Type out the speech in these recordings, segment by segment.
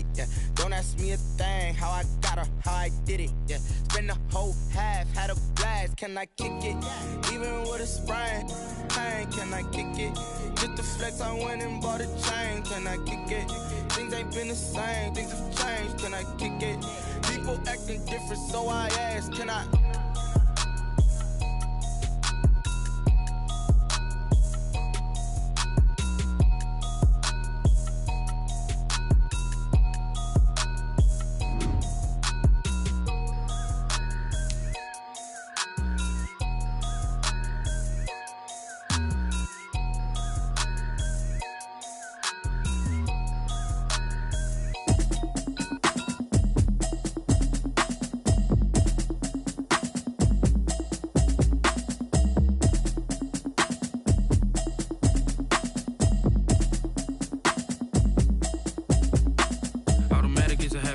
it, yeah. Don't ask me a thing, how I got her, how I did it, yeah. Spend the whole half, had a blast, can I kick it? Even with a sprain, pain, can I kick it? Just to flex, I went and bought a chain, can I kick it? Things ain't been the same, things have changed, can I kick it? People acting different, so I ask, can I?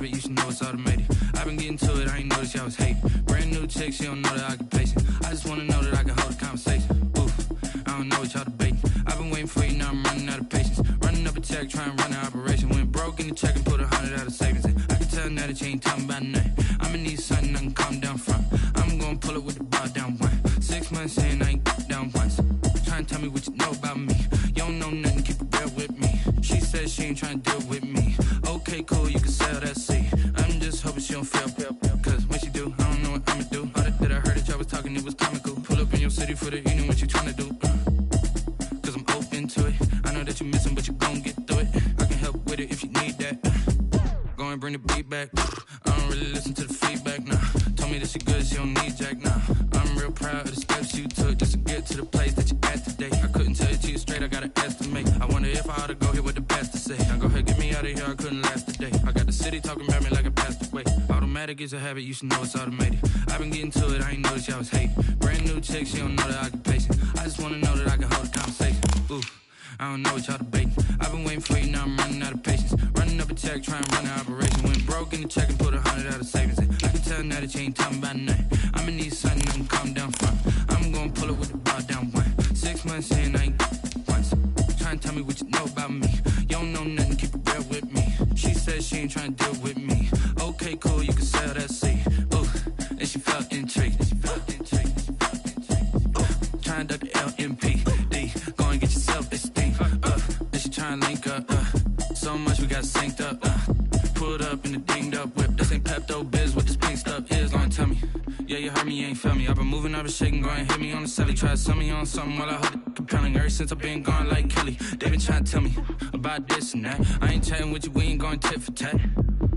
You should know it's automated. I've been getting to it, I ain't noticed y'all was hating. Brand new chick, she don't know the occupation. I just wanna know that I can hold a conversation. Oof, I don't know what y'all debating. I've been waiting for you, now I'm running out of patience. Running up a check, trying to run an operation. Went broke in the check and put 100 out of savings in. I can tell now that you ain't talking about nothing. I'ma need something I can calm down from. I'm gonna pull it with the bar down one. 6 months in, I ain't down once. Trying to tell me what you know about me. You don't know nothing, keep it real with me. She said she ain't trying to deal with me. Okay, cool, you can sell that seat. I'm just hoping she don't fail, cause when she do, I don't know what I'ma do. All that I heard that y'all was talking, it was comical. Pull up in your city for the evening, what you tryna do? Cause I'm open to it. I know that you missing, but you gon' get through it. I can help with it if you need that. Go and bring the beat back. I don't really listen to the feedback, nah. Told me that she good, she don't need jack, nah. I'm real proud of the steps you took just to get to the place that you at today. I couldn't tell it to you straight, I gotta estimate. I wonder if I ought to go here with the best to say. Now go ahead, get me out of here, I couldn't last a day. I got the city talking about me like I passed away. Automatic is a habit, you should know it's automated. I've been getting to it, I ain't noticed y'all was hating. Brand new chick, she don't know the occupation. I just wanna know that I can hold a conversation. Ooh, I don't know what y'all debating. I've been waiting for you, now I'm running out of patience. Running up a check, trying to run an operation. Went broke in the check and put 100 out of savings in. I can tell now that you ain't talking about nothing. I'ma need something I can calm down from. I'm gonna pull it with the bar down one. 6 months in, I ain't once. Trying to tell me what you know about me. You don't know nothing, keep it real with me. She said she ain't trying to deal with me. Okay, cool, you can sell that seat. Ooh, and she felt intrigued. Trying to duck the LMPD. Go and get your self-esteem. And she trying to link up. So much we got synced up. Pulled up in the dinged up whip. This ain't Pepto-Biz, what this pink stuff is. Gonna tell me. Yeah, you heard me, you ain't felt me. I've been moving, I've been shaking, go and hit me on the celly. Try to sell me on something while I hold it compelling. Ever since I've been gone like Kelly, they been trying to tell me about this and that. I ain't chatting with you, we ain't going tit for tat.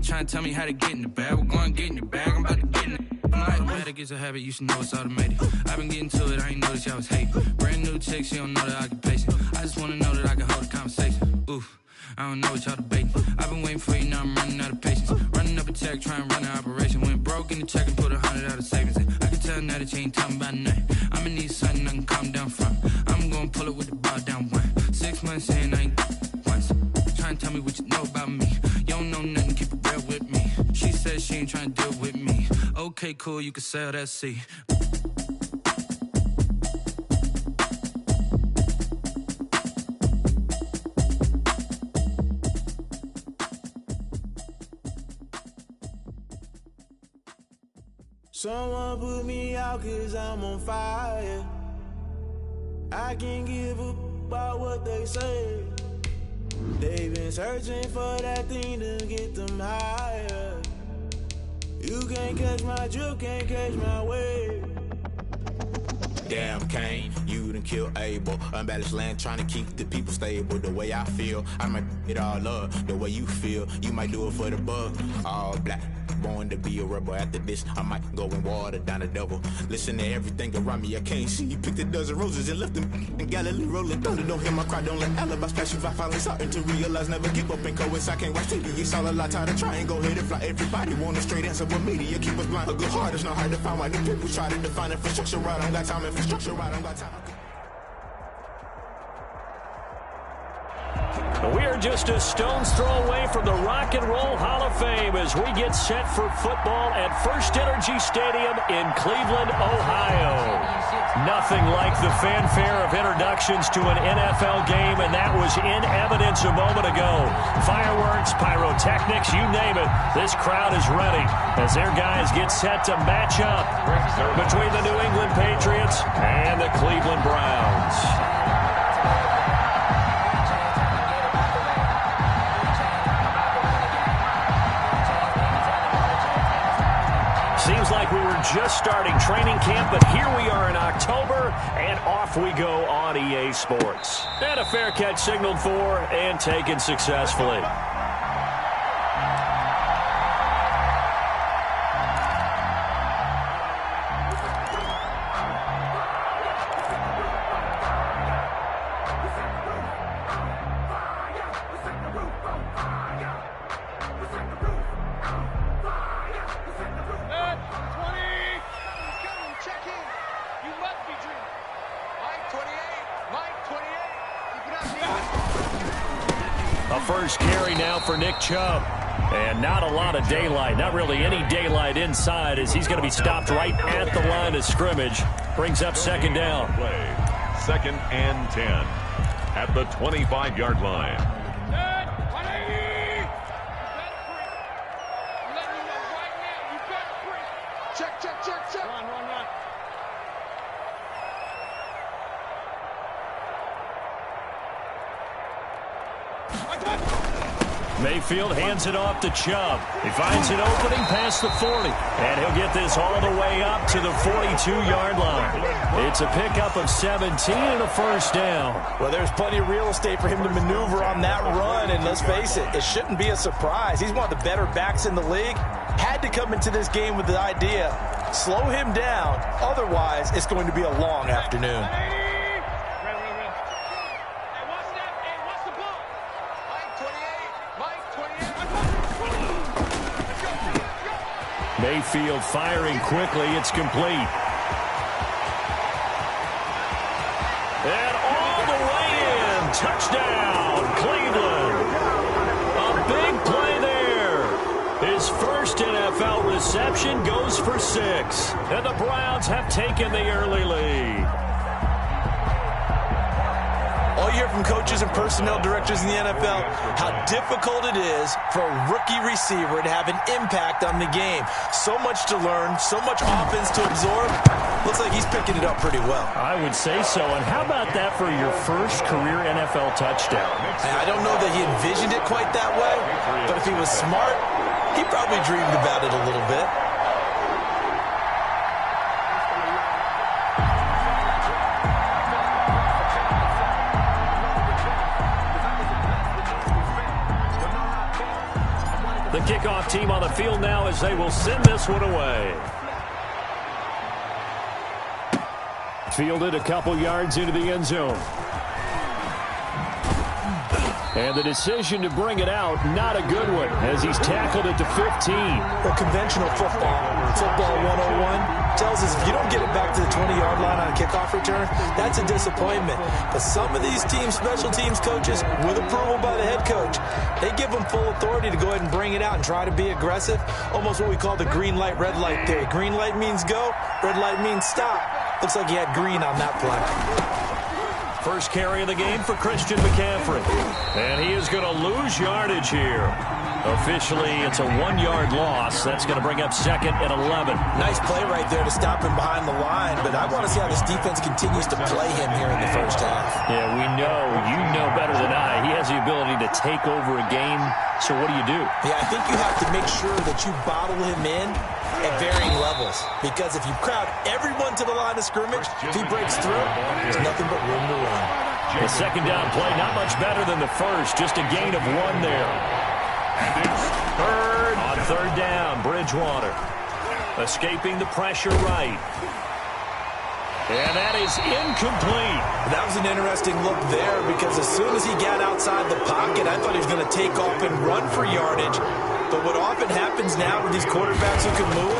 Trying to tell me how to get in the bag, we're going to get in the bag, I'm about to get in it. I'm like, automatic is a habit, you should know it's automated. I've been getting to it, I ain't noticed y'all was hating. Brand new chick, she don't know the occupation. I just wanna know that I can hold a conversation. Oof, I don't know what y'all debating. I've been waiting for you, now I'm running out of patience. Running up a check, trying to run an operation. Went broke in the check and put 100 out of savings in. I can tell now that you ain't talking about nothing. I'ma need something I can calm down from. I'm gonna pull it with the bar down one. 6 months in, I ain't once. Trying to tell me what you know about me. You don't know nothing, keep it real with me. She said she ain't trying to deal with me. Okay, cool, you can sell that seat. Someone put me out cause I'm on fire. I can't give a about what they say. They've been searching for that thing to get them higher. You can't catch my drift, can't catch my wave. Damn Kane, you done killed Abel. Unbalanced land trying to keep the people stable. The way I feel, I might it all up. The way you feel, you might do it for the bug. All black, born to be a rebel. After this, I might go and water down the devil. Listen to everything around me, I can't see. Picked a dozen roses and left them in Galilee rolling thunder. Don't hear my cry, don't let alibis pass you by. Finally starting to realize, never give up and coincide. Can't watch TV, it's all a lot. Tired of trying, go ahead and fly. Everybody want a straight answer with media. Keep us blind, a good heart, it's not hard to find. Why the people try to define infrastructure right? I don't got time, infrastructure right, I don't got time. We are just a stone's throw away from the Rock and Roll Hall of Fame as we get set for football at First Energy Stadium in Cleveland, Ohio. Nothing like the fanfare of introductions to an NFL game, and that was in evidence a moment ago. Fireworks, pyrotechnics, you name it. This crowd is ready as their guys get set to match up between the New England Patriots and the Cleveland Browns. Seems like we were just starting training camp, but here we are in October, and off we go on EA Sports. And a fair catch signaled for and taken successfully. A first carry now for Nick Chubb. And not a lot of daylight, not really any daylight inside, as he's going to be stopped right at the line of scrimmage. Brings up second down. Play. 2nd and 10 at the 25-yard line. Check. Run. Mayfield hands it off to Chubb. He finds an opening past the 40. And he'll get this all the way up to the 42-yard line. It's a pickup of 17 and a first down. Well, there's plenty of real estate for him to maneuver on that run. And let's face it, it shouldn't be a surprise. He's one of the better backs in the league. Had to come into this game with the idea, slow him down. Otherwise, it's going to be a long afternoon. Mayfield firing quickly. It's complete. And all the way in. Touchdown, Cleveland. A big play there. His first NFL reception goes for 6. And the Browns have taken the early lead. All you hear from coaches and personnel directors in the NFL, how difficult it is for a rookie receiver to have an impact on the game. So much to learn, so much offense to absorb. Looks like he's picking it up pretty well. I would say so. And how about that for your first career NFL touchdown? I don't know that he envisioned it quite that way, but if he was smart, he probably dreamed about it a little bit. The kickoff team on the field now as they will send this one away. Fielded a couple yards into the end zone. And the decision to bring it out, not a good one, as he's tackled at the 15. Well, conventional football 101, tells us if you don't get it back to the 20-yard line on a kickoff return, that's a disappointment. But some of these teams, special teams coaches, with approval by the head coach, they give them full authority to go ahead and bring it out and try to be aggressive. Almost what we call the green light, red light theory. Green light means go, red light means stop. Looks like he had green on that play. First carry of the game for Christian McCaffrey. And he is going to lose yardage here. Officially, it's a 1-yard loss. That's going to bring up 2nd and 11. Nice play right there to stop him behind the line, but I want to see how this defense continues to play him here in the first half. Yeah, we know. You know better than I. He has the ability to take over a game. So what do you do? Yeah, I think you have to make sure that you bottle him in at varying levels. Because if you crowd everyone to the line of scrimmage, if he breaks through, there's nothing but room to run. The second down play, not much better than the first. Just a gain of 1 there. Third. On third down, Bridgewater. Escaping the pressure right. And that is incomplete. That was an interesting look there because as soon as he got outside the pocket, I thought he was going to take off and run for yardage. But what often happens now with these quarterbacks who can move,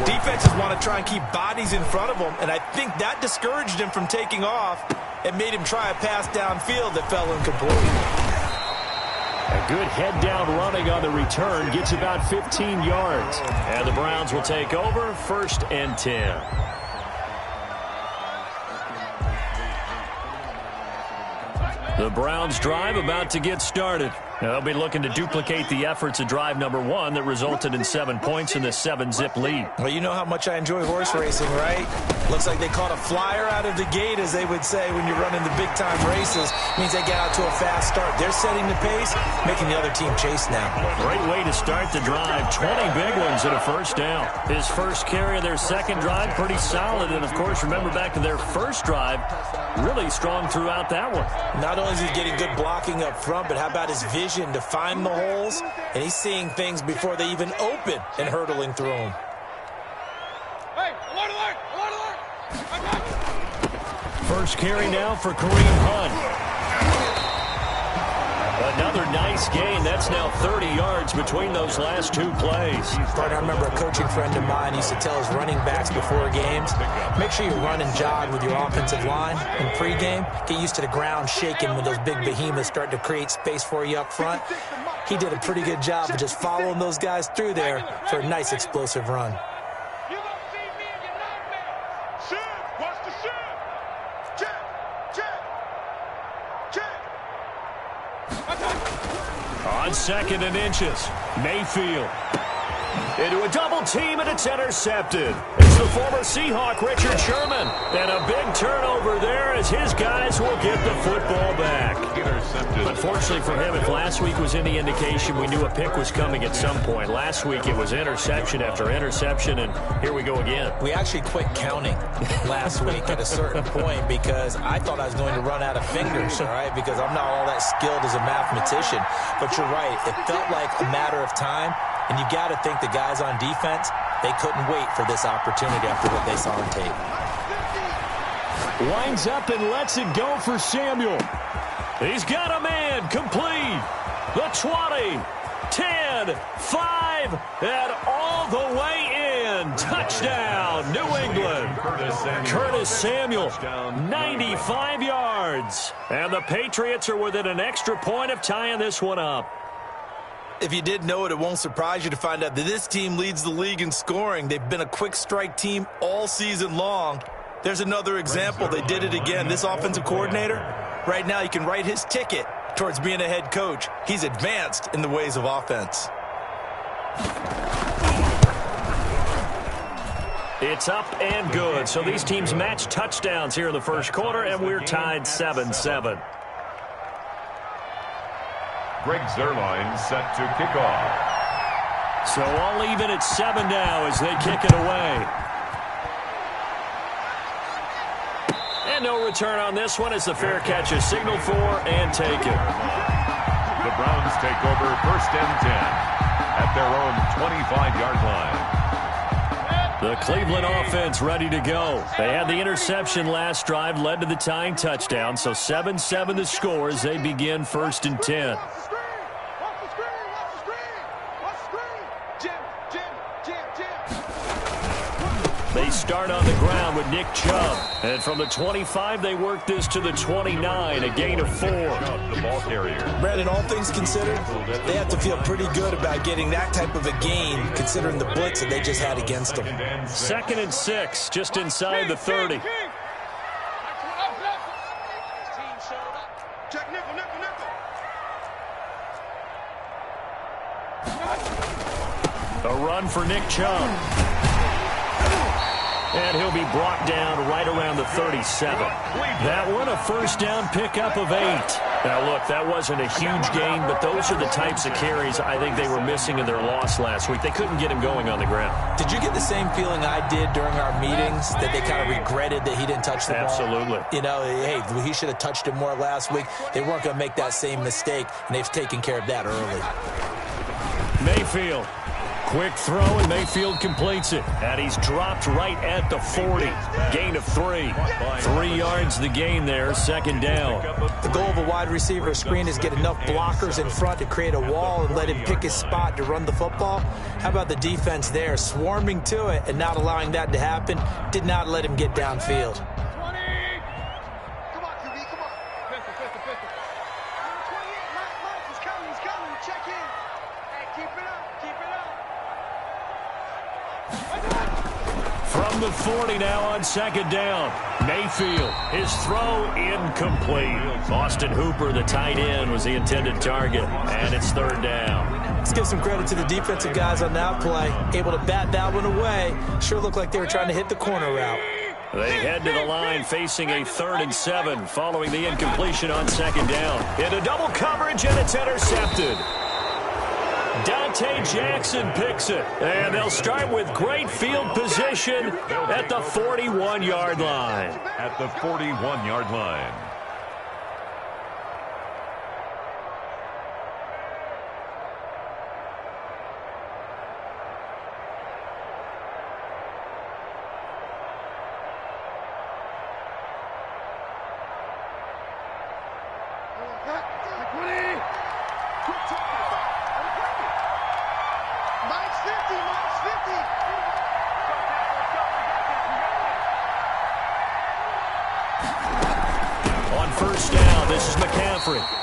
defenses want to try and keep bodies in front of them, and I think that discouraged him from taking off and made him try a pass downfield that fell incomplete. A good head-down running on the return gets about 15 yards. And the Browns will take over 1st and 10. The Browns drive about to get started. They'll be looking to duplicate the efforts of drive number 1 that resulted in 7 points in the 7-zip lead. Well, you know how much I enjoy horse racing, right? Looks like they caught a flyer out of the gate, as they would say when you're running the big-time races. Means they get out to a fast start. They're setting the pace, making the other team chase now. Great way to start the drive. 20 big ones and a first down. His first carry of their second drive, pretty solid. And, of course, remember back to their first drive, really strong throughout that one. Not only is he getting good blocking up front, but how about his vision to find the holes? And he's seeing things before they even open and hurdling through them. Hey, alert, alert, alert, alert. First carry now for Kareem Hunt. Another nice gain. That's now 30 yards between those last 2 plays. I remember a coaching friend of mine used to tell his running backs before games, make sure you run and jog with your offensive line in pregame. Get used to the ground shaking when those big behemoths start to create space for you up front. He did a pretty good job of just following those guys through there for a nice explosive run. You gonna see me in your nightmare. Shit, watch the shit. Check, check, check. On 2nd and inches, Mayfield. Into a double team, and it's intercepted. It's the former Seahawk, Richard Sherman. And a big turnover there as his guys will get the football back. Intercepted. Unfortunately for him, if last week was any indication, we knew a pick was coming at some point. Last week it was interception after interception, and here we go again. We actually quit counting last week at a certain point because I thought I was going to run out of fingers, all right, because I'm not all that skilled as a mathematician. But you're right. It felt like a matter of time. And you got to think the guys on defense, they couldn't wait for this opportunity after what they saw on tape. Winds up and lets it go for Samuel. He's got a man, complete. The 20, 10, 5, and all the way in. Touchdown, New England. Curtis Samuel, 95 yards. And the Patriots are within an extra point of tying this one up. If you didn't know it, it won't surprise you to find out that this team leads the league in scoring. They've been a quick strike team all season long. There's another example. They did it again. This offensive coordinator, right now, you can write his ticket towards being a head coach. He's advanced in the ways of offense. It's up and good. So these teams match touchdowns here in the first quarter, and we're tied 7-7. Greg Zuerlein set to kick off. So all even at 7 now as they kick it away. And no return on this one as the fair catch is signaled for and taken. The Browns take over 1st and 10 at their own 25-yard line. The Cleveland offense ready to go. They had the interception last drive, led to the tying touchdown. So 7-7 the score as they begin 1st and 10. They start on the ground with Nick Chubb. And from the 25, they work this to the 29, a gain of 4. The ball carrier. Brandon, all things considered, they have to feel pretty good about getting that type of a gain, considering the blitz that they just had against them. 2nd and 6, just inside the 30. A run for Nick Chubb. And he'll be brought down right around the 37. That one, a first down pickup of 8. Now, look, that wasn't a huge gain, but those are the types of carries I think they were missing in their loss last week. They couldn't get him going on the ground. Did you get the same feeling I did during our meetings, that they kind of regretted that he didn't touch the ball? Absolutely. You know, hey, he should have touched it more last week. They weren't going to make that same mistake, and they've taken care of that early. Mayfield. Quick throw, and Mayfield completes it. And he's dropped right at the 40. Gain of 3. 3 yards the gain there, 2nd down. The goal of a wide receiver screen is get enough blockers in front to create a wall and let him pick his spot to run the football. How about the defense there, swarming to it and not allowing that to happen? Did not let him get downfield. From the 40 now on second down. Mayfield, his throw incomplete. Austin Hooper, the tight end, was the intended target, and it's third down. Let's give some credit to the defensive guys on that play. Able to bat that one away. Sure looked like they were trying to hit the corner route. They head to the line facing a 3rd and 7 following the incompletion on second down. Into double coverage, and it's intercepted. Dante Jackson picks it, and they'll start with great field position at the 41-yard line. At the 41-yard line.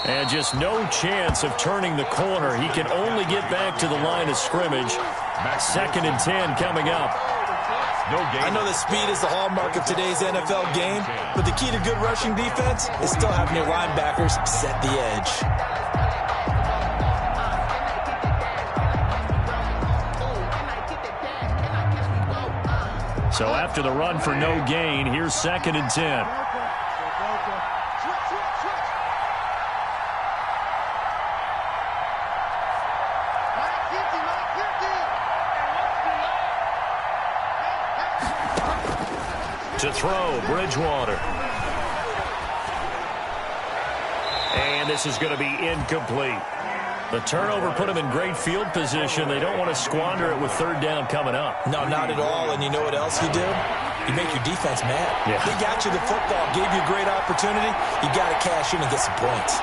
And just no chance of turning the corner. He can only get back to the line of scrimmage. 2nd and 10 coming up. I know that speed is the hallmark of today's NFL game, but the key to good rushing defense is still having your linebackers set the edge. So after the run for no gain, here's 2nd and 10. To throw, Bridgewater. And this is going to be incomplete. The turnover put them in great field position. They don't want to squander it with 3rd down coming up. No, not at all. And you know what else you do? You make your defense mad. Yeah. They got you the football, gave you a great opportunity. You got to cash in and get some points.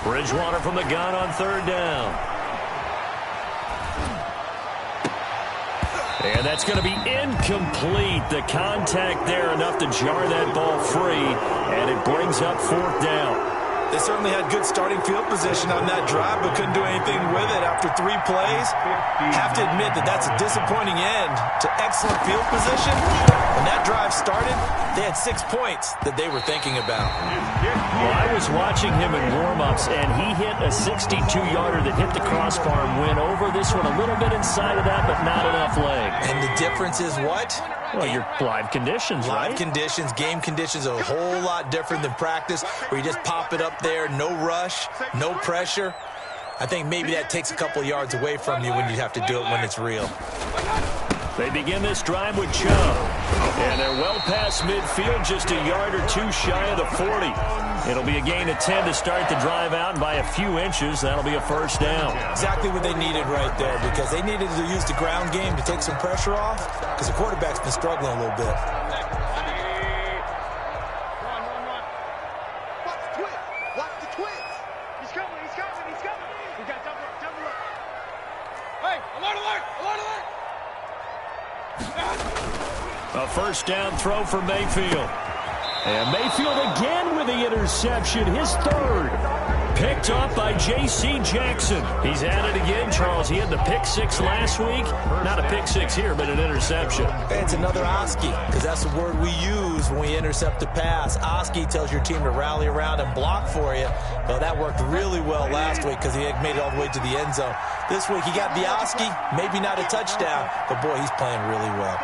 Bridgewater from the gun on 3rd down. And that's going to be incomplete. The contact there enough to jar that ball free, and it brings up 4th down. They certainly had good starting field position on that drive, but couldn't do anything with it after 3 plays. Have to admit that that's a disappointing end to excellent field position. When that drive started, they had 6 points that they were thinking about. Well, I was watching him in warm-ups, and he hit a 62-yarder that hit the crossbar and went over. This one a little bit inside of that, but not enough leg. And the difference is what? Well, your live conditions, right? Live conditions, game conditions are a whole lot different than practice, where you just pop it up there, no rush, no pressure. I think maybe that takes a couple of yards away from you when you have to do it when it's real. They begin this drive with Chubb. And they're well past midfield, just a yard or 2 shy of the 40. It'll be a gain of 10 to start the drive out, and by a few inches, that'll be a 1st down. Exactly what they needed right there, because they needed to use the ground game to take some pressure off, because the quarterback's been struggling a little bit. Watch the twins. He's coming. We got double up. Hey, alert. A 1st down throw for Mayfield. And Mayfield again with the interception, his 3rd. Picked off by J.C. Jackson. He's at it again, Charles. He had the pick 6 last week. Not a pick 6 here, but an interception. It's another Oski, because that's the word we use when we intercept a pass. Oski tells your team to rally around and block for you. Well, that worked really well last week because he had made it all the way to the end zone. This week he got the Oski, maybe not a touchdown, but boy, he's playing really well.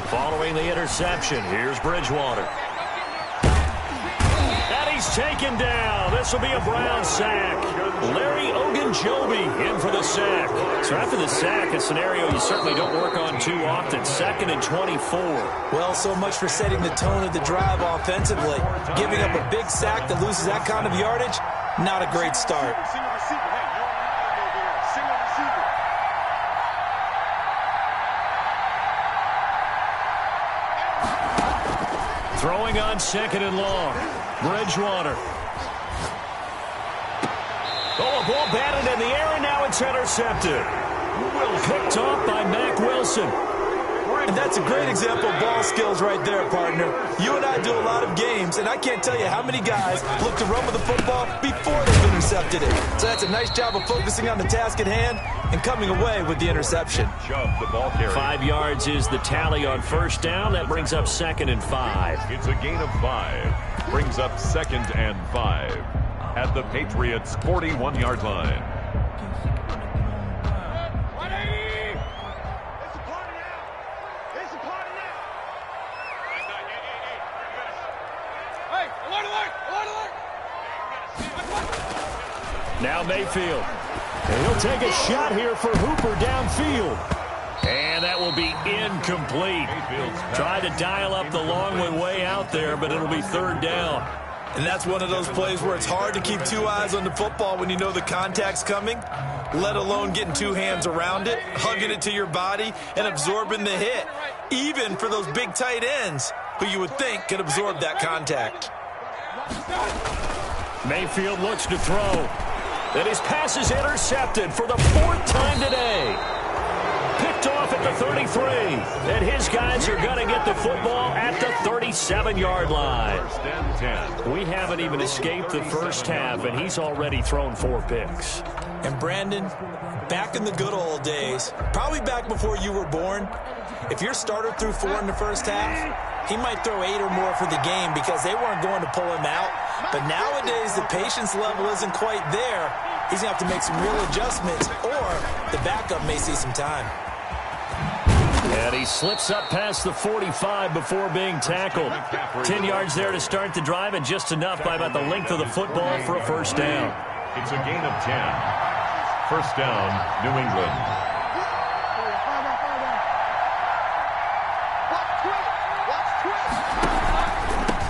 Following the interception, here's Bridgewater. And he's taken down. This will be a Brown sack. Larry Ogunjobi in for the sack. So after the sack, a scenario you certainly don't work on too often. 2nd and 24. Well, so much for setting the tone of the drive offensively. Giving up a big sack that loses that kind of yardage, not a great start. Throwing on 2nd and long. Bridgewater. Oh, a ball batted in the air, and now it's It's intercepted. Picked off by Mack Wilson. And that's a great example of ball skills right there, partner. You and I do a lot of games, and I can't tell you how many guys look to run with the football before they've intercepted it. So that's a nice job of focusing on the task at hand and coming away with the interception. 5 yards is the tally on first down. That brings up 2nd and 5. It's a gain of 5. Brings up 2nd and 5 at the Patriots' 41-yard line. Now Mayfield. And he'll take a shot here for Hooper downfield. And that will be incomplete. Tried to dial up the long way out there, but it'll be 3rd down. And that's one of those plays where it's hard to keep 2 eyes on the football when you know the contact's coming, let alone getting 2 hands around it, hugging it to your body, and absorbing the hit, even for those big tight ends who you would think could absorb that contact. Mayfield looks to throw. And his pass is intercepted for the 4th time today. Picked off at the 33. And his guys are going to get the football at the 37-yard line. 1st and 10. We haven't even escaped the first half, and he's already thrown 4 picks. And Brandon, back in the good old days, probably back before you were born, if your starter threw 4 in the first half, he might throw 8 or more for the game because they weren't going to pull him out. But nowadays, the patience level isn't quite there. He's going to have to make some real adjustments, or the backup may see some time. And he slips up past the 45 before being tackled. 10 yards there to start the drive, and just enough by about the length of the football for a 1st down. It's a gain of 10. 1st down, New England.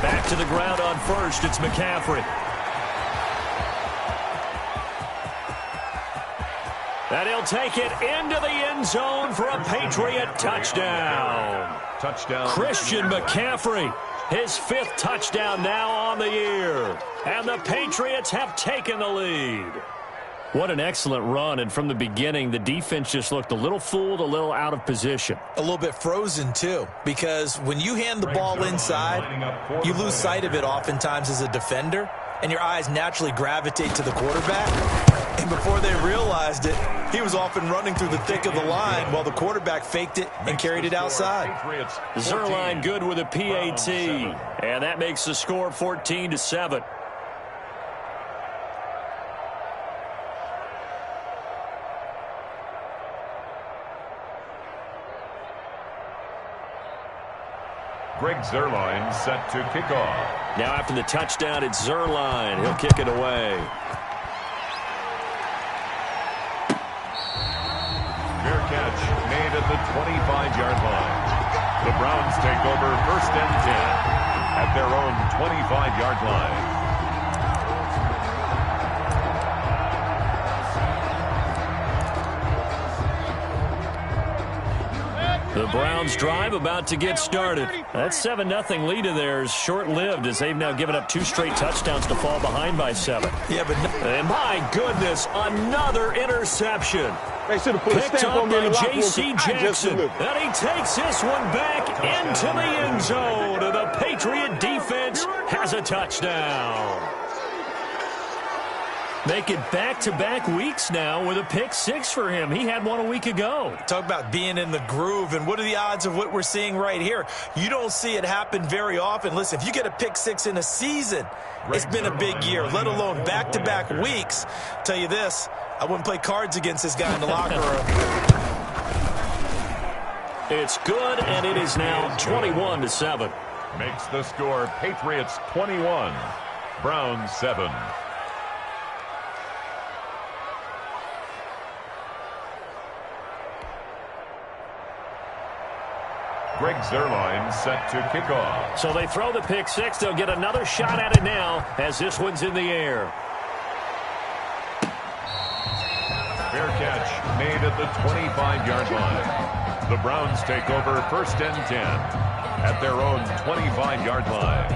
Back to the ground on first. It's McCaffrey. And he'll take it into the end zone for a Patriot touchdown. Christian McCaffrey, his 5th touchdown now on the year. And the Patriots have taken the lead. What an excellent run, and from the beginning, the defense just looked a little fooled, a little out of position. A little bit frozen, too, because when you hand the ball inside, you lose sight of it oftentimes as a defender, and your eyes naturally gravitate to the quarterback. And before they realized it, he was off and running through the thick of the line while the quarterback faked it and carried it outside. Zerline good with a PAT, and that makes the score 14-7. Greg Zerline set to kick off. Now after the touchdown, it's Zerline. He'll kick it away. Fair catch made at the 25-yard line. The Browns take over 1st and 10 at their own 25-yard line. The Browns drive about to get started. That 7-0 lead of theirs short-lived as they've now given up 2 straight touchdowns to fall behind by 7. Yeah, but and my goodness, another interception. Picked up by J.C. Jackson. And he takes this one back into the end zone. And the Patriot defense has a touchdown. Make it back-to-back weeks now with a pick-6 for him. He had one a week ago. Talk about being in the groove, and what are the odds of what we're seeing right here? You don't see it happen very often. Listen, if you get a pick-6 in a season, it's been a big year, let alone back-to-back weeks. I'll tell you this, I wouldn't play cards against this guy in the locker room. It's good, and it is now 21-7. Makes the score Patriots 21, Browns 7. Greg Zerline set to kick off. So they throw the pick-6. They'll get another shot at it now as this one's in the air. Fair catch made at the 25-yard line. The Browns take over 1st and 10 at their own 25-yard line.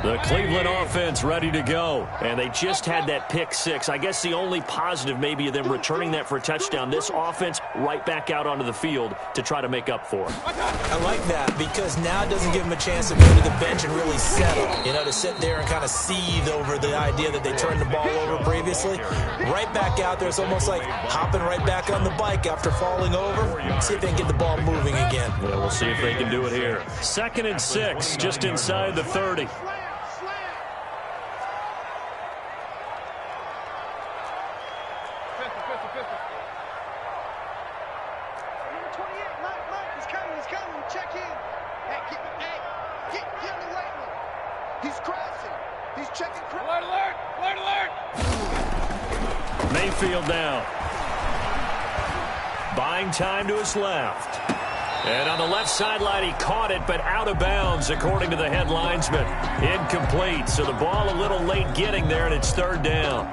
The Cleveland offense ready to go. And they just had that pick six. I guess the only positive maybe of them returning that for a touchdown. This offense right back out onto the field to try to make up for it. I like that because now it doesn't give them a chance to go to the bench and really settle. You know, to sit there and kind of seethe over the idea that they turned the ball over previously. Right back out there. It's almost like hopping right back on the bike after falling over. See if they can get the ball moving again. Yeah, we'll see if they can do it here. 2nd and 6, just inside the 30. Mayfield down. Buying time to his left. And on the left sideline, he caught it, but out of bounds, according to the head linesman. Incomplete, so the ball a little late getting there, and it's 3rd down.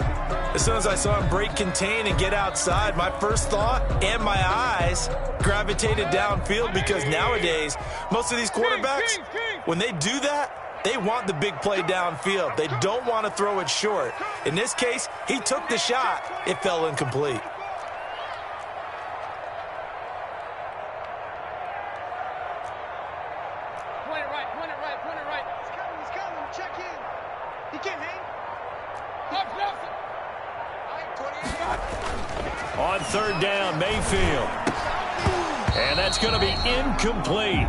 As soon as I saw him break contain and get outside, my first thought and my eyes gravitated downfield because nowadays, most of these quarterbacks, when they do that, they want the big play downfield. They don't want to throw it short. In this case, he took the shot. It fell incomplete. Point it right. He's coming. Check in. He can't hang. On 3rd down, Mayfield. And that's going to be incomplete.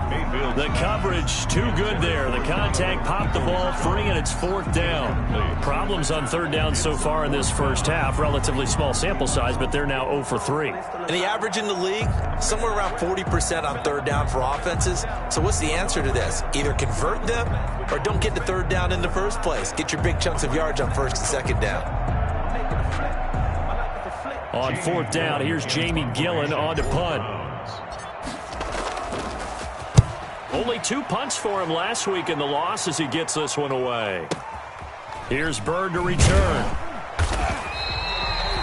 The coverage too good there. The contact popped the ball free, and it's 4th down. Problems on 3rd down so far in this first half. Relatively small sample size, but they're now 0 for 3. And the average in the league, somewhere around 40% on 3rd down for offenses. So what's the answer to this? Either convert them or don't get to 3rd down in the first place. Get your big chunks of yards on 1st and 2nd down. On 4th down, here's Jamie Gillen on to punt. Only 2 punts for him last week in the loss as he gets this one away. Here's Bird to return.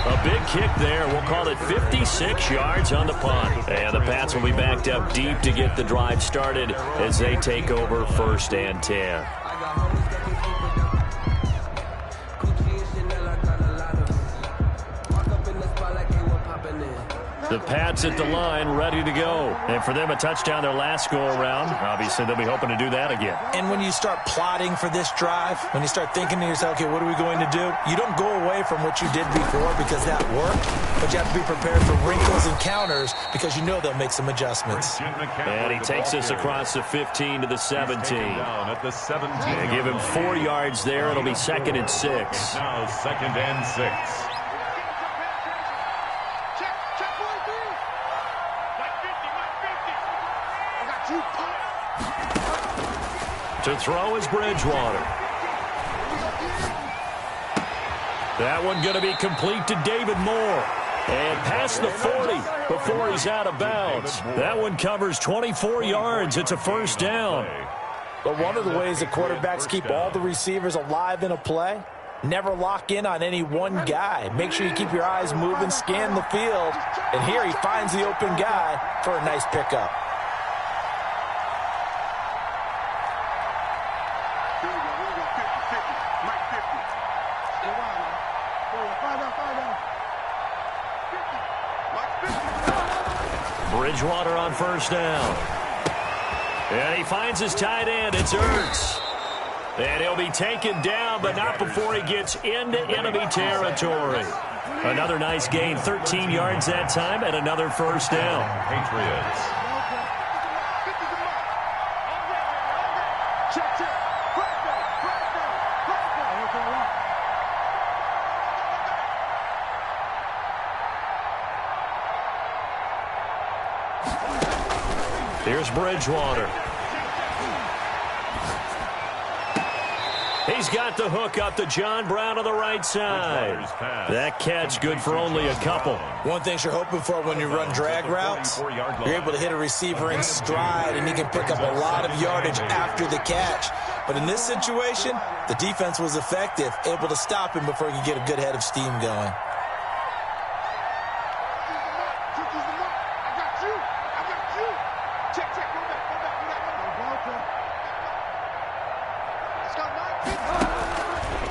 A big kick there. We'll call it 56 yards on the punt. And the Pats will be backed up deep to get the drive started as they take over 1st and 10. The Pats at the line, ready to go. And for them, a touchdown their last go-around. Obviously, they'll be hoping to do that again. And when you start plotting for this drive, when you start thinking to yourself, okay, what are we going to do? You don't go away from what you did before because that worked, but you have to be prepared for wrinkles and counters because you know they'll make some adjustments. And he takes us across the 15 to the 17. They give him 4 yards there. It'll be 2nd and 6. Now 2nd and 6. To throw is Bridgewater. That one going to be complete to David Moore. And past the 40 before he's out of bounds. That one covers 24 yards. It's a 1st down. But one of the ways that quarterbacks keep all the receivers alive in a play, never lock in on any one guy. Make sure you keep your eyes moving, scan the field. And here he finds the open guy for a nice pickup. Bridgewater on 1st down. And he finds his tight end. It's Ertz. And he'll be taken down, but not before he gets into enemy territory. Another nice gain, 13 yards that time, and another 1st down. Patriots. Here's Bridgewater. He's got the hook up to John Brown on the right side. That catch good for only a couple. One thing you're hoping for when you run drag routes, you're able to hit a receiver in stride, and he can pick up a lot of yardage after the catch. But in this situation, the defense was effective, able to stop him before he could get a good head of steam going. Let's go, Mike.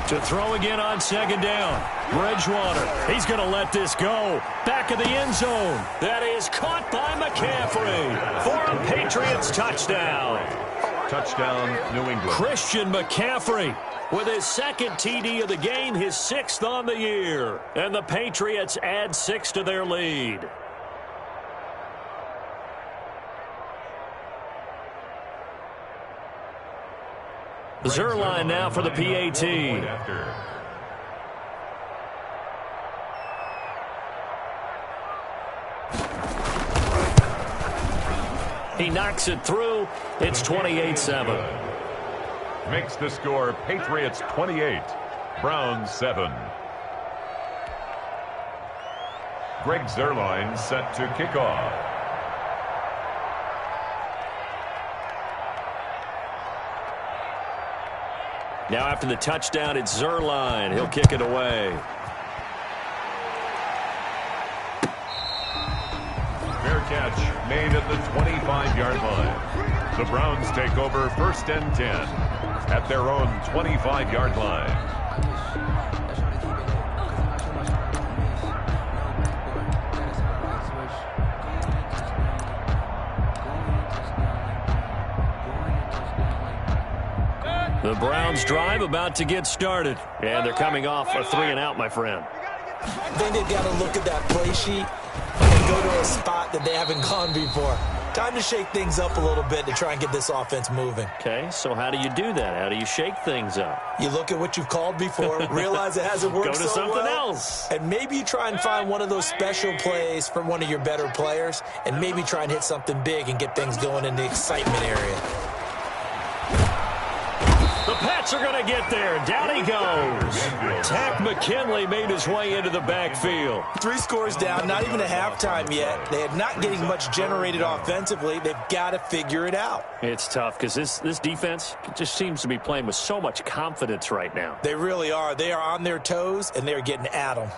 To throw again on second down. Bridgewater. He's going to let this go. Back of the end zone. That is caught by McCaffrey. For a Patriots touchdown. Touchdown, New England. Christian McCaffrey with his second TD of the game, his 6th on the year. And the Patriots add 6 to their lead. Zerline now for the PAT. He knocks it through. It's 28-7. Makes the score Patriots 28, Browns 7. Greg Zerline set to kick off. Now after the touchdown, it's Zerline. He'll kick it away. Fair catch made at the 25-yard line. The Browns take over 1st and 10 at their own 25-yard line. The Browns drive about to get started. And they're coming off a 3-and-out, my friend. Then they've got to look at that play sheet and go to a spot that they haven't gone before. Time to shake things up a little bit to try and get this offense moving. Okay, so how do you do that? How do you shake things up? You look at what you've called before, realize it hasn't worked so well. Go to something else. And maybe you try and find one of those special plays for one of your better players, and maybe try and hit something big and get things going in the excitement area. The Pats are going to get there. Down he goes. Tack McKinley made his way into the backfield. 3 scores down, not even a halftime yet. They are not getting much generated offensively. They've got to figure it out. It's tough because this defense just seems to be playing with so much confidence right now. They really are. They are on their toes, and they're getting at them.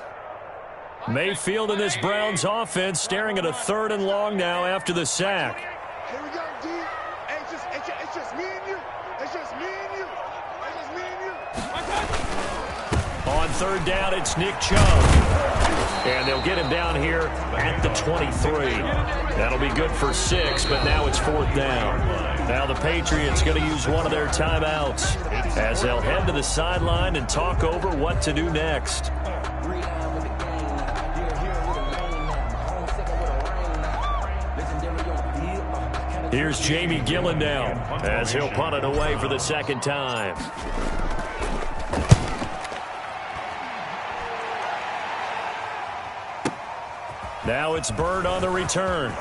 Mayfield and this Browns offense staring at a 3rd and long now after the sack. Here we go, D. It's just me and you. It's just me and you. It's just me and you. On 3rd down, it's Nick Chubb. And they'll get him down here at the 23. That'll be good for 6, but now it's 4th down. Now the Patriots going to use one of their timeouts as they'll head to the sideline and talk over what to do next. Here's Jamie Gillen now as he'll punt it away for the 2nd time. Now it's Bird on the return.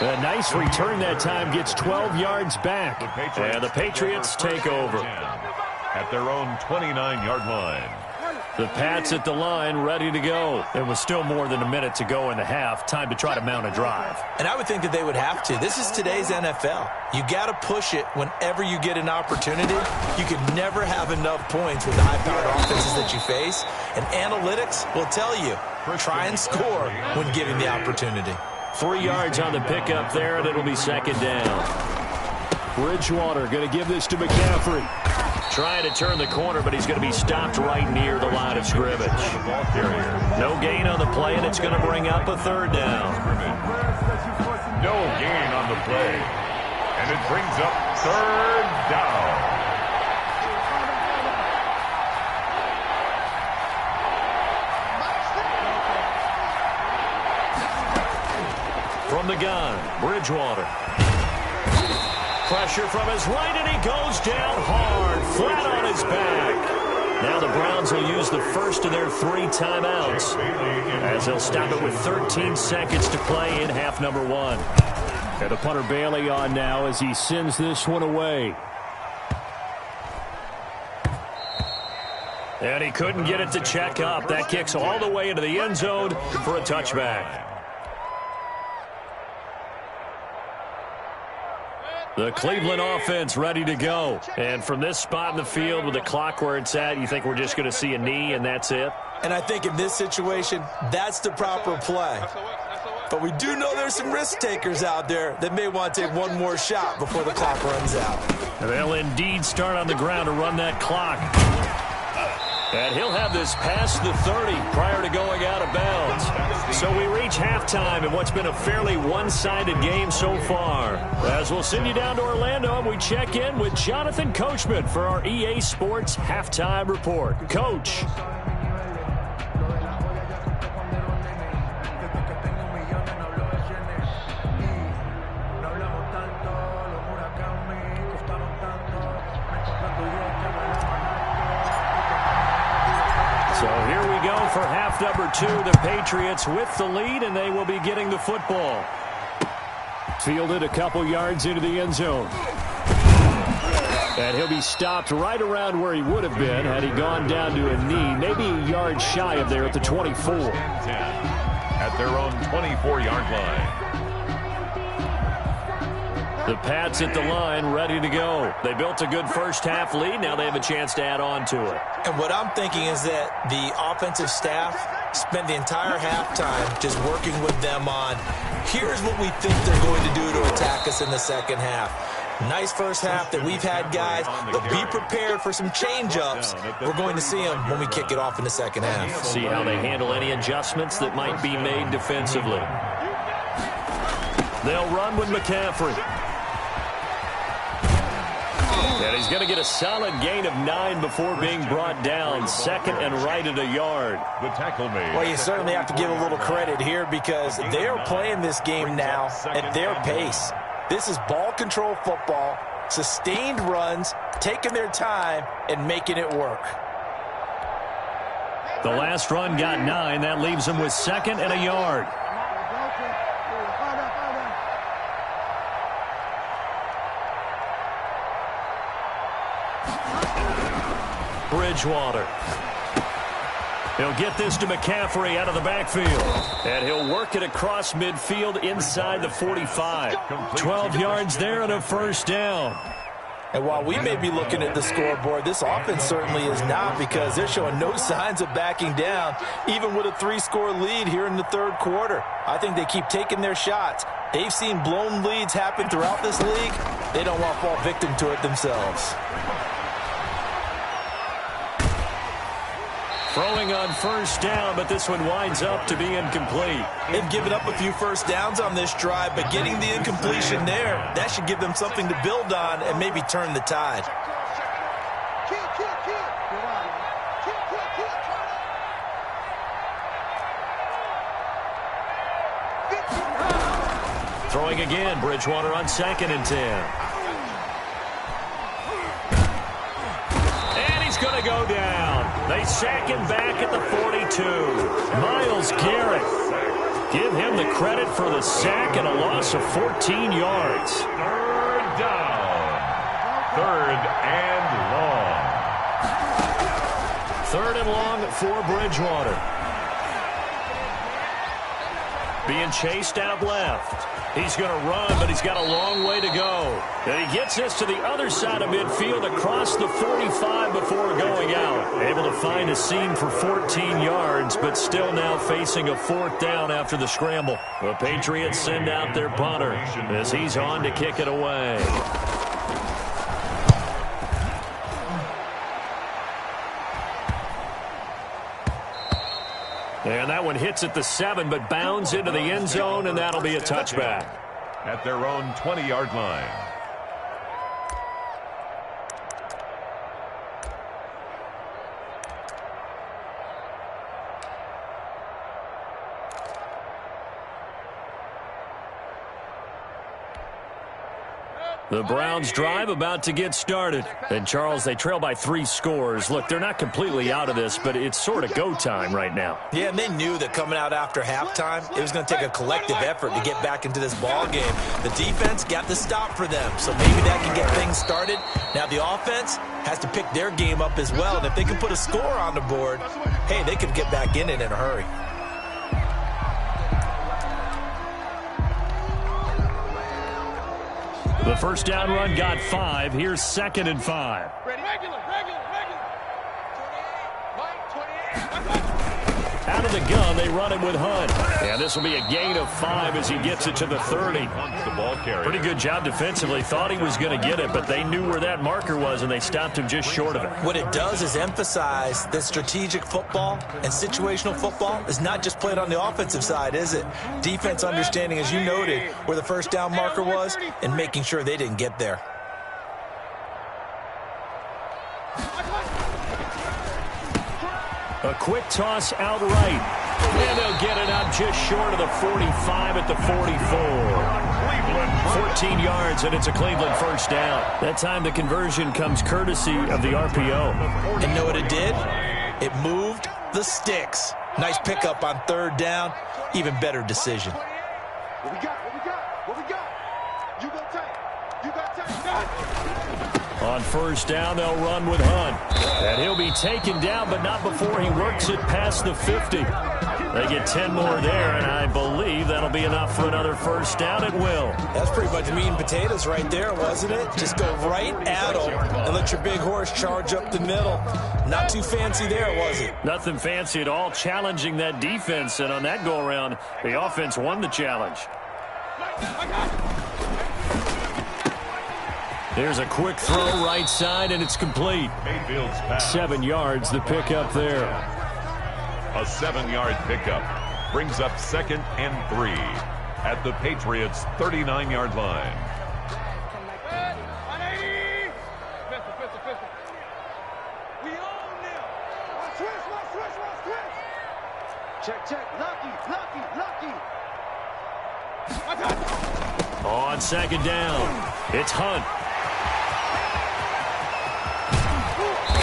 A nice return that time, gets 12 yards back. And the Patriots take over. At their own 29-yard line. The Pats at the line, ready to go. There was still more than a minute to go in the half. Time to try to mount a drive. And I would think that they would have to. This is today's NFL. You got to push it whenever you get an opportunity. You can never have enough points with the high-powered offenses that you face. And analytics will tell you, try and score when given the opportunity. 3 yards on the pickup there, and it'll be 2nd down. Bridgewater going to give this to McCaffrey. Trying to turn the corner, but he's going to be stopped right near the line of scrimmage. No gain on the play, and it's going to bring up a 3rd down. No gain on the play. And it brings up 3rd down. From the gun, Bridgewater. Pressure from his right, and he goes down hard, flat on his back. Now the Browns will use the first of their 3 timeouts as they'll stop it with 13 seconds to play in half number 1. And the punter Bailey on now as he sends this one away. And he couldn't get it to check up. That kicks all the way into the end zone for a touchback. The Cleveland offense ready to go. And from this spot in the field with the clock where it's at, you think we're just going to see a knee and that's it? And I think in this situation, that's the proper play. But we do know there's some risk takers out there that may want to take one more shot before the clock runs out. They'll indeed start on the ground to run that clock. And he'll have this past the 30 prior to going out of bounds. So we reach halftime in what's been a fairly one-sided game so far. As we'll send you down to Orlando, and we check in with Jonathan Coachman for our EA Sports Halftime Report. Coach. So here we go for half number 2. The Patriots with the lead, and they will be getting the football. Fielded a couple yards into the end zone. And he'll be stopped right around where he would have been had he gone down to a knee, maybe a yard shy of there at the 24. At their own 24-yard line. The Pats at the line, ready to go. They built a good first-half lead. Now they have a chance to add on to it. And what I'm thinking is that the offensive staff spent the entire halftime just working with them on, here's what we think they're going to do to attack us in the second half. Nice first half that we've had, guys, but be prepared for some change-ups. We're going to see them when we kick it off in the second half. See how they handle any adjustments that might be made defensively. They'll run with McCaffrey. And he's going to get a solid gain of 9 before being brought down. Second and right at a yard. The tackle made. Well, you certainly have to give a little credit here because they are playing this game now at their pace. This is ball control football, sustained runs, taking their time, and making it work. The last run got 9. That leaves him with second and a yard. Bridgewater. He'll get this to McCaffrey out of the backfield. And he'll work it across midfield inside the 45. 12 yards there and a first down. And while we may be looking at the scoreboard, this offense certainly is not because they're showing no signs of backing down, even with a 3-score lead here in the third quarter. I think they keep taking their shots. They've seen blown leads happen throughout this league. They don't want to fall victim to it themselves. Throwing on first down, but this one winds up to be incomplete. They've given up a few first downs on this drive, but getting the incompletion there, that should give them something to build on and maybe turn the tide. Throwing again, Bridgewater on 2nd and 10. And he's going to go down. They sack him back at the 42. Myles Garrett. Give him the credit for the sack and a loss of 14 yards. Third down. Third and long. Third and long for Bridgewater. Being chased out left. He's going to run, but he's got a long way to go. And he gets this to the other side of midfield across the 45 before going out. Able to find a seam for 14 yards, but still now facing a 4th down after the scramble. The Patriots send out their punter as he's on to kick it away. And that one hits at the 7, but bounds into the end zone, and that'll be a touchback. At their own 20-yard line. The Browns drive about to get started. And, Charles, they trail by 3 scores. Look, they're not completely out of this, but it's sort of go time right now. Yeah, and they knew that coming out after halftime, it was going to take a collective effort to get back into this ball game. The defense got the stop for them, so maybe that can get things started. Now the offense has to pick their game up as well, and if they can put a score on the board, hey, they could get back in it in a hurry. The first down run got 5. Here's 2nd and 5. Out of the gun, they run it with Hunt. And this will be a gain of 5 as he gets it to the 30. The ball carrier. Pretty good job defensively. Thought he was going to get it, but they knew where that marker was, and they stopped him just short of it. What it does is emphasize that strategic football and situational football is not just played on the offensive side, is it? Defense understanding, as you noted, where the first down marker was and making sure they didn't get there. A quick toss out right. And they'll get it up just short of the 45 at the 44. 14 yards, and it's a Cleveland first down. That time the conversion comes courtesy of the RPO. And know what it did? It moved the sticks. Nice pickup on third down. Even better decision. What we got? What we got? What we got? You go take. You got take. On first down, they'll run with Hunt. And he'll be taken down, but not before he works it past the 50. They get 10 more there, and I believe that'll be enough for another first down at will. That's pretty much meat and potatoes right there, wasn't it? Just go right at them and let your big horse charge up the middle. Not too fancy there, was it? Nothing fancy at all, challenging that defense, and on that go-around, the offense won the challenge. There's a quick throw right side, and it's complete. 7 yards, the pickup there. A 7-yard pickup brings up 2nd and 3 at the Patriots' 39-yard line. We own them. Switch. Check. Lucky. On second down, it's Hunt.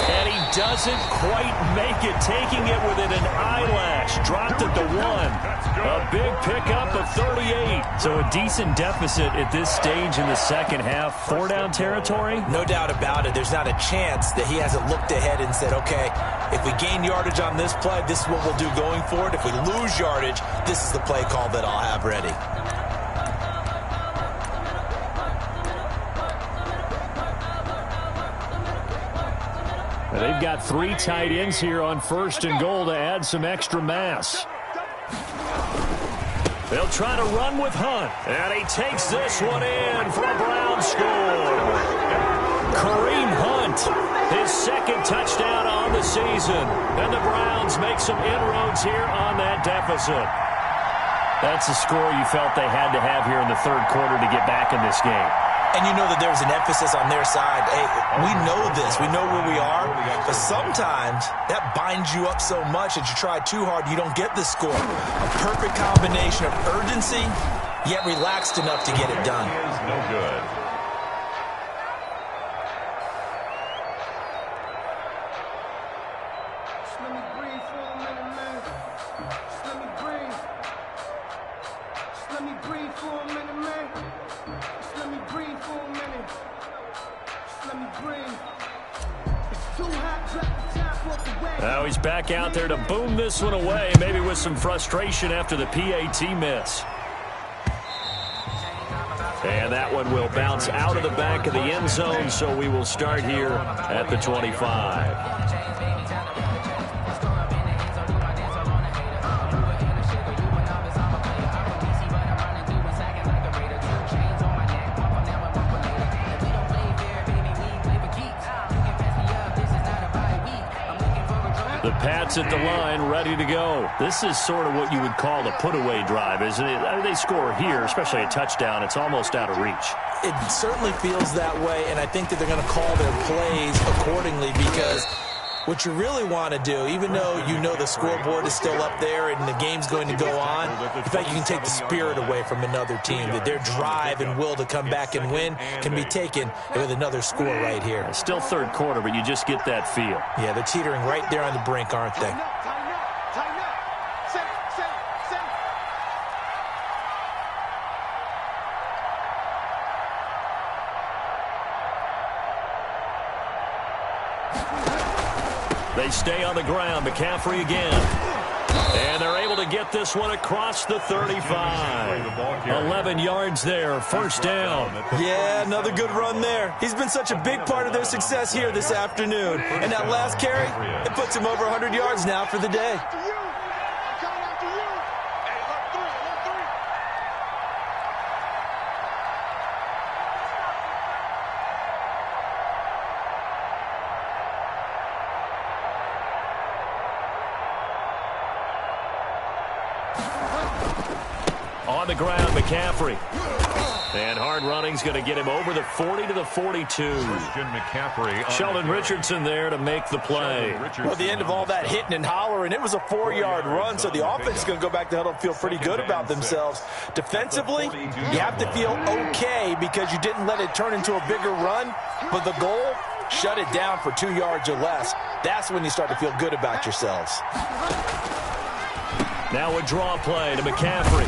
And he doesn't quite make it, taking it within an eyelash. Dropped at the 1. A big pickup of 38. So a decent deficit at this stage in the second half. 4-down territory? No doubt about it. There's not a chance that he hasn't looked ahead and said, okay, if we gain yardage on this play, this is what we'll do going forward. If we lose yardage, this is the play call that I'll have ready. They've got 3 tight ends here on first and goal to add some extra mass. They'll try to run with Hunt. And he takes this one in for a Brown score. Kareem Hunt, his 2nd touchdown on the season. And the Browns make some inroads here on that deficit. That's a score you felt they had to have here in the third quarter to get back in this game. And you know that there was an emphasis on their side. Hey, we know this. We know where we are. But sometimes that binds you up so much that you try too hard, you don't get the score. A perfect combination of urgency, yet relaxed enough to get it done. Is no good. Let me breathe for a minute, man. Let me breathe. Let me breathe for a minute, man. Let me breathe for a minute. Let me breathe. It's too hot, drop the top off the way. Now he's back out there to boom this one away, maybe with some frustration after the PAT miss. And that one will bounce out of the back of the end zone, so we will start here at the 25. The Pats at the line, ready to go. This is sort of what you would call the put-away drive, isn't it? I mean, they score here, especially a touchdown. It's almost out of reach. It certainly feels that way, and I think that they're going to call their plays accordingly because what you really want to do, even though you know the scoreboard is still up there and the game's going to go on, in fact, you can take the spirit away from another team, that their drive and will to come back and win can be taken with another score right here. It's still third quarter, but you just get that feel. Yeah, they're teetering right there on the brink, aren't they? Tighten up. Set. They stay on the ground. McCaffrey again. And they're able to get this one across the 35. 11 yards there. First down. Yeah, another good run there. He's been such a big part of their success here this afternoon. And that last carry, it puts him over 100 yards now for the day. On the ground, McCaffrey. And hard running's going to get him over the 40 to the 42. McCaffrey. Sheldon Richardson there to make the play. Well, the end of all that hitting and hollering, it was a 4-yard run, so the offense is going to go back to huddle and feel pretty good about themselves. Defensively, you have to feel okay because you didn't let it turn into a bigger run, but the goal, shut it down for 2 yards or less. That's when you start to feel good about yourselves. Now a draw play to McCaffrey.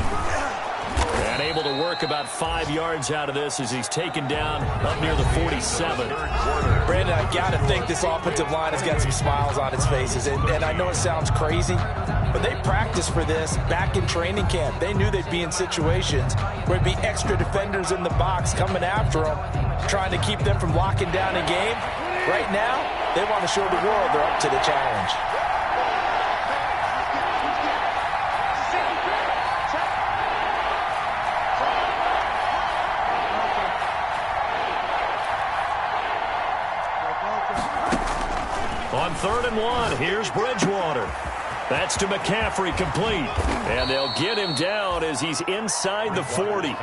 And able to work about 5 yards out of this as he's taken down up near the 47. Brandon, I got to think this offensive line has got some smiles on its faces. And I know it sounds crazy, but they practiced for this back in training camp. They knew they'd be in situations where it'd be extra defenders in the box coming after them, trying to keep them from locking down a game. Right now, they want to show the world they're up to the challenge. On 3rd and 1, here's Bridgewater. That's to McCaffrey, complete. And they'll get him down as he's inside the 40.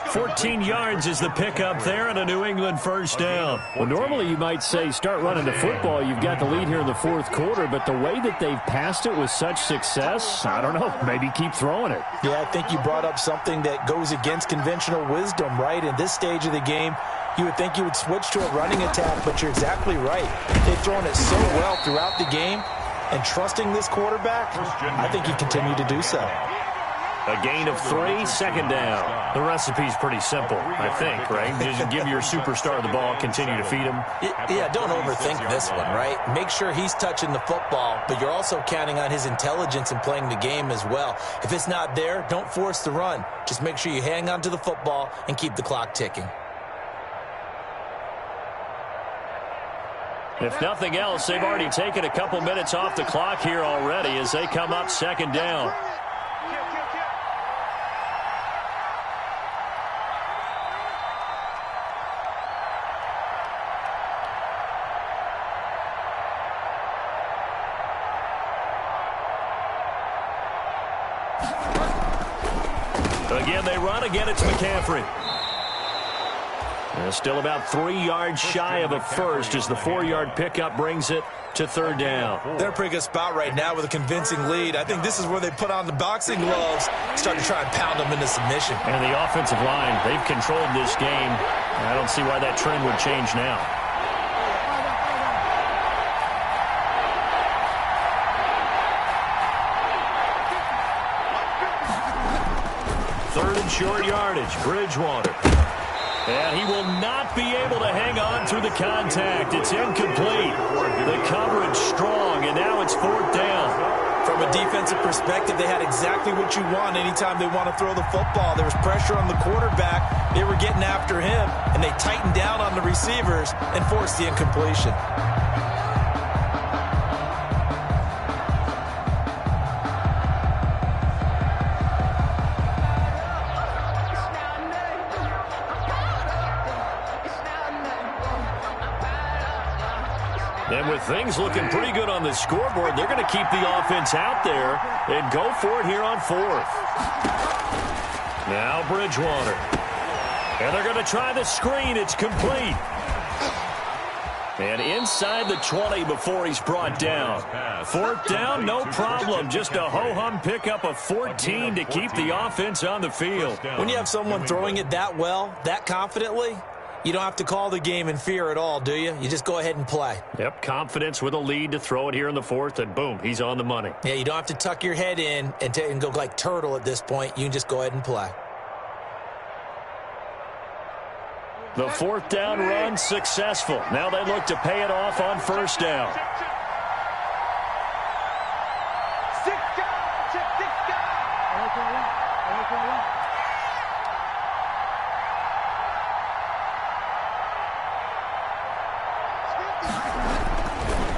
14 yards is the pickup there and a New England first down. Well, normally you might say start running the football. You've got the lead here in the 4th quarter, but the way that they've passed it with such success, I don't know, maybe keep throwing it. Yeah, I think you brought up something that goes against conventional wisdom, right? In this stage of the game, you would think you would switch to a running attack, but you're exactly right. They've thrown it so well throughout the game, and trusting this quarterback, I think you continue to do so. A gain of 3, second down. The recipe's pretty simple, I think, right? Just give your superstar the ball, continue to feed him. Yeah, don't overthink this one, right? Make sure he's touching the football, but you're also counting on his intelligence in playing the game as well. If it's not there, don't force the run. Just make sure you hang on to the football and keep the clock ticking. If nothing else, they've already taken a couple minutes off the clock here already as they come up second down. Again, they run. Again, it's McCaffrey. Still about 3 yards shy of a first as the 4-yard pickup brings it to 3rd down. They're in a pretty good spot right now with a convincing lead. I think this is where they put on the boxing gloves, start to try and pound them into submission. And the offensive line, they've controlled this game. I don't see why that trend would change now. Third and short yardage, Bridgewater. And he will not be able to hang on through the contact. It's incomplete. The coverage strong, and now it's 4th down. From a defensive perspective, they had exactly what you want anytime they want to throw the football. There was pressure on the quarterback. They were getting after him, and they tightened down on the receivers and forced the incompletion. And with things looking pretty good on the scoreboard, they're going to keep the offense out there and go for it here on 4th. Now Bridgewater. And they're going to try the screen. It's complete. And inside the 20 before he's brought down. 4th down, no problem. Just a ho-hum pickup of 14 to keep the offense on the field. When you have someone throwing it that well, that confidently, you don't have to call the game in fear at all, do you? You just go ahead and play. Yep, confidence with a lead to throw it here in the 4th, and boom, he's on the money. Yeah, you don't have to tuck your head in and go like turtle at this point. You can just go ahead and play. The 4th down run successful. Now they look to pay it off on 1st down.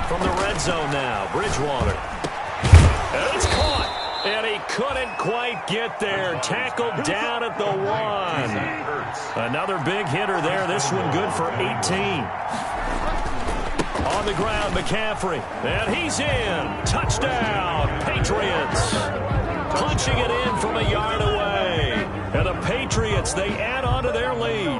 From the red zone now, Bridgewater. And it's caught. And he couldn't quite get there. Tackled down at the 1. Another big hitter there. This one good for 18. On the ground, McCaffrey. And he's in. Touchdown, Patriots. Punching it in from a yard away. Patriots. They add on to their lead.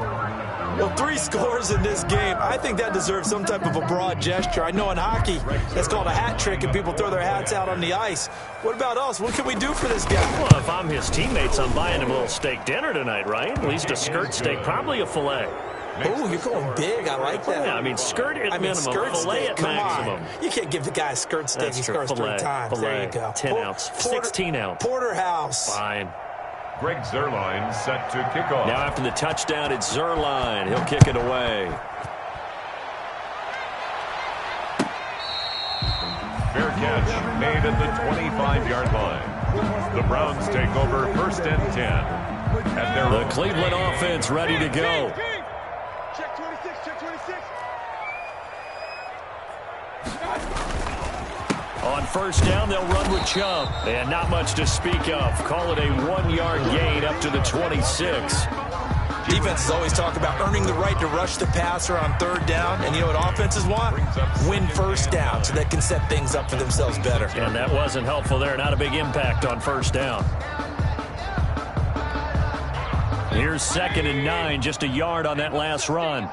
Well, 3 scores in this game. I think that deserves some type of a broad gesture. I know in hockey, that's called a hat trick, and people throw their hats out on the ice. What about us? What can we do for this guy? Well, if I'm his teammates, I'm buying him a little steak dinner tonight, right? At least a skirt steak, probably a filet. Oh, you're going big. I like that. Yeah, I mean, skirt at minimum, filet at maximum. You can't give the guy a skirt steak. He scores 3 times. There you go. 10 ounce, 16 ounce. Porterhouse. Fine. Greg Zuerlein set to kick off. Now after the touchdown, it's Zuerlein. He'll kick it away. Fair catch made at the 25-yard line. The Browns take over 1st and 10. At their the Cleveland offense ready to go. Check 26, check 26. On 1st down, they'll run with Chubb. And not much to speak of. Call it a 1-yard gain up to the 26. Defenses always talk about earning the right to rush the passer on 3rd down. And you know what offenses want? Win 1st down so they can set things up for themselves better. And that wasn't helpful there. Not a big impact on 1st down. Here's 2nd and 9, just a yard on that last run.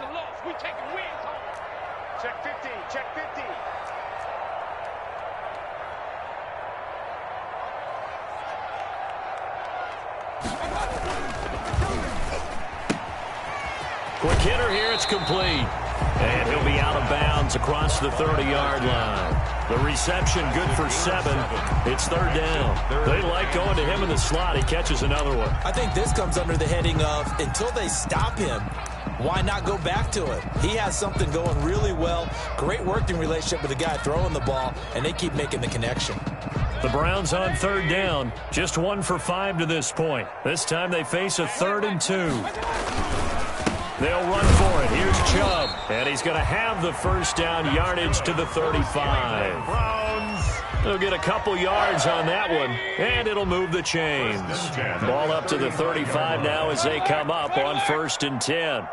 Check 50, check 50. Quick hitter here, it's complete. And he'll be out of bounds across the 30-yard line. The reception good for 7. It's 3rd down. They like going to him in the slot. He catches another one. I think this comes under the heading of until they stop him, why not go back to it? He has something going really well. Great working relationship with the guy throwing the ball, and they keep making the connection. The Browns on 3rd down. Just 1 for 5 to this point. This time they face a 3rd and 2. They'll run for it. Here's Chubb. And he's going to have the 1st down yardage to the 35. They'll get a couple yards on that one, and it'll move the chains. Ball up to the 35 now as they come up on 1st and 10.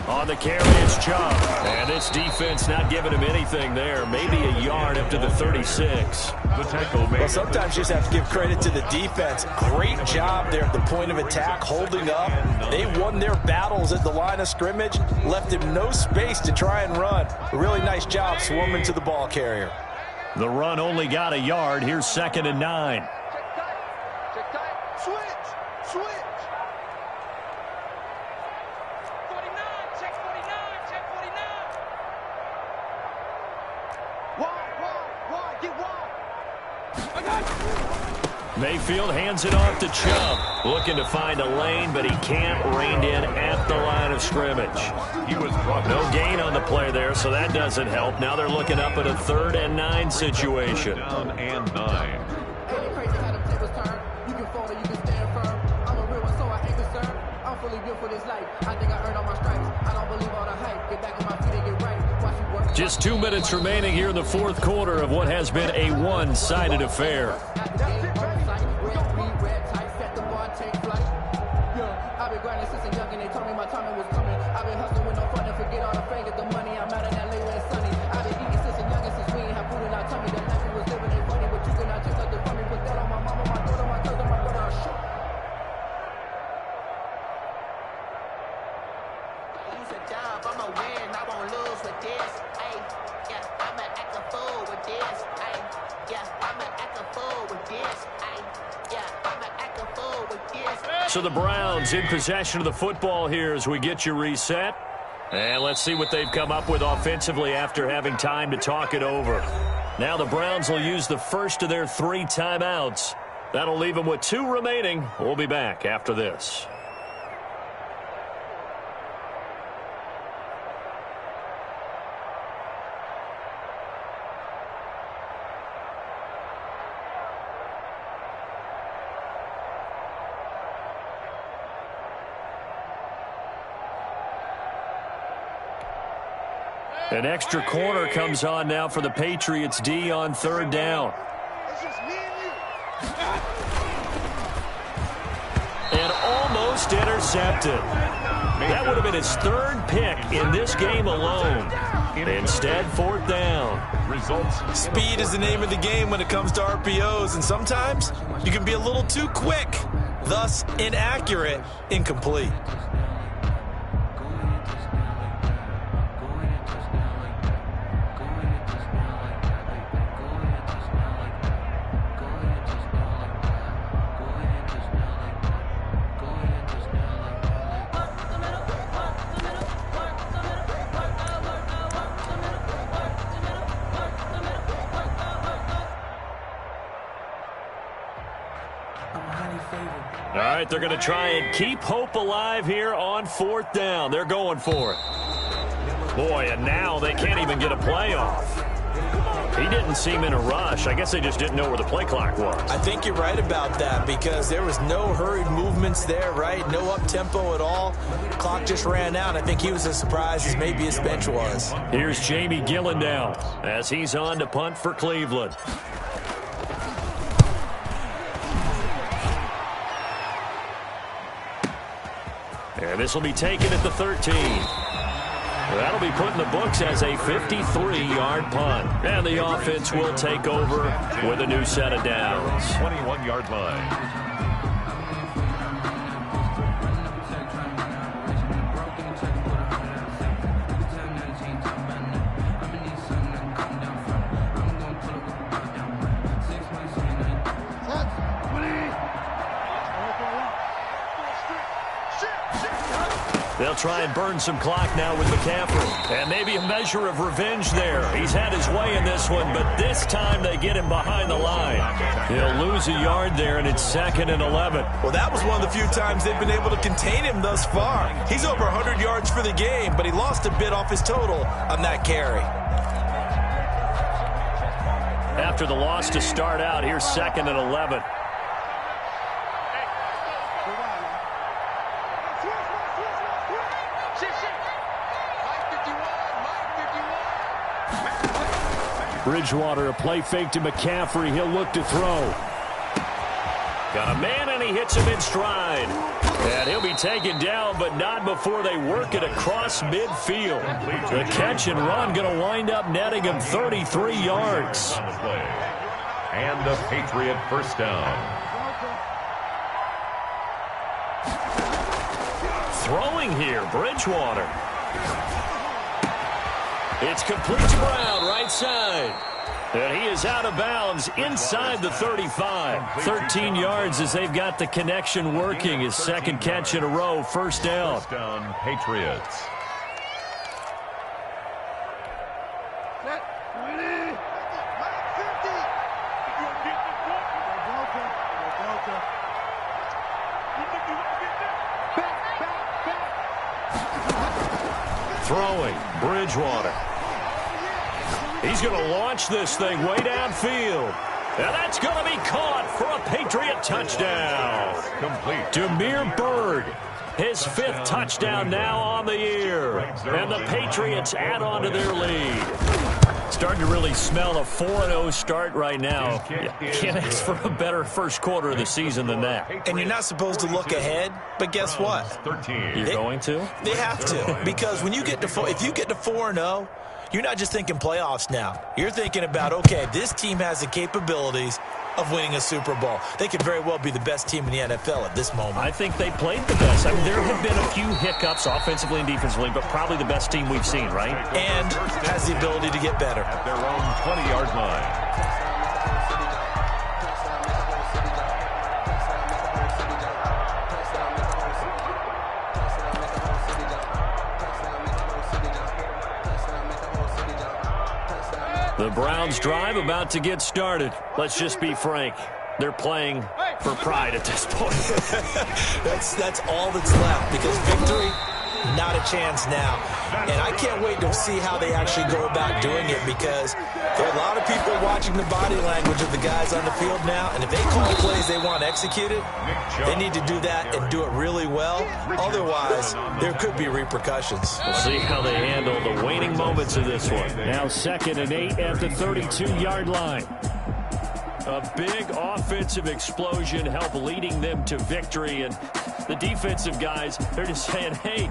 On the carry, it's Chubb. And this defense not giving him anything there. Maybe a yard up to the 36. Well, sometimes you just have to give credit to the defense. Great job there at the point of attack, holding up. They won their battles at the line of scrimmage, left him no space to try and run. A really nice job swarming to the ball carrier. The run only got a yard. Here's 2nd and 9. Check tight. Switch, switch. 49, check 49, check 49. Wide, get wide. I got you. Mayfield hands it off to Chubb. Looking to find a lane, but he can't. Reined in at the line of scrimmage. No gain on the play there, so that doesn't help. Now they're looking up at a 3rd and 9 situation. Down and 9. Just 2 minutes remaining here in the 4th quarter of what has been a one-sided affair. So the Browns in possession of the football here as we get you reset. And let's see what they've come up with offensively after having time to talk it over. Now the Browns will use the first of their 3 timeouts. That'll leave them with 2 remaining. We'll be back after this. An extra corner comes on now for the Patriots D on 3rd down. And almost intercepted. That would have been his 3rd pick in this game alone. Instead, 4th down. Speed is the name of the game when it comes to RPOs, and sometimes you can be a little too quick. thus inaccurate, incomplete. All right, they're going to try and keep hope alive here on 4th down. They're going for it. Boy, and now they can't even get a play off. He didn't seem in a rush. I guess they just didn't know where the play clock was. I think you're right about that because there was no hurried movements there, right? No up-tempo at all. Clock just ran out. I think he was as surprised as maybe his bench was. Here's Jamie Gillen now as he's on to punt for Cleveland. And this will be taken at the 13. That'll be put in the books as a 53-yard punt. And the offense will take over with a new set of downs. 21-yard line. They'll try and burn some clock now with McCaffrey. And maybe a measure of revenge there. He's had his way in this one, but this time they get him behind the line. He'll lose a yard there, and it's 2nd and 11. Well, that was one of the few times they've been able to contain him thus far. He's over 100 yards for the game, but he lost a bit off his total on that carry. After the loss to start out, here's 2nd and 11. Bridgewater, a play fake to McCaffrey. He'll look to throw. Got a man, and he hits him in stride. And he'll be taken down, but not before they work it across midfield. The catch and run going to wind up netting him 33 yards. And the Patriot first down. Throwing here, Bridgewater. It's complete to Brown, right side. And he is out of bounds inside the 35. 13 yards as they've got the connection working. His second catch in a row, first down. First down, Patriots. Throwing, Bridgewater. He's going to launch this thing way downfield. And that's going to be caught for a Patriot touchdown. Complete. Damiere Byrd, his 5th touchdown now on the year. And the Patriots add on to their lead. Starting to really smell a 4-0 start right now. You can't ask for a better first quarter of the season than that. And you're not supposed to look ahead, but guess what? 13. You're going to? They have to, because when you get to if you get to 4-0, you're not just thinking playoffs now. You're thinking about, okay, this team has the capabilities of winning a Super Bowl. They could very well be the best team in the NFL at this moment. I think they played the best. I mean, there have been a few hiccups offensively and defensively, but probably the best team we've seen, right? And has the ability to get better. At their own 20-yard line. The Browns drive about to get started. Let's just be frank. They're playing for pride at this point. That's all that's left, because victory, not a chance now. And I can't wait to see how they actually go about doing it, because there are a lot of people watching the body language of the guys on the field now, and if they call plays they want executed, they need to do that and do it really well. Otherwise, there could be repercussions. We'll see how they handle the waning moments of this one. Now 2nd and 8 at the 32-yard line. A big offensive explosion helped leading them to victory, and the defensive guys, they're just saying, hey,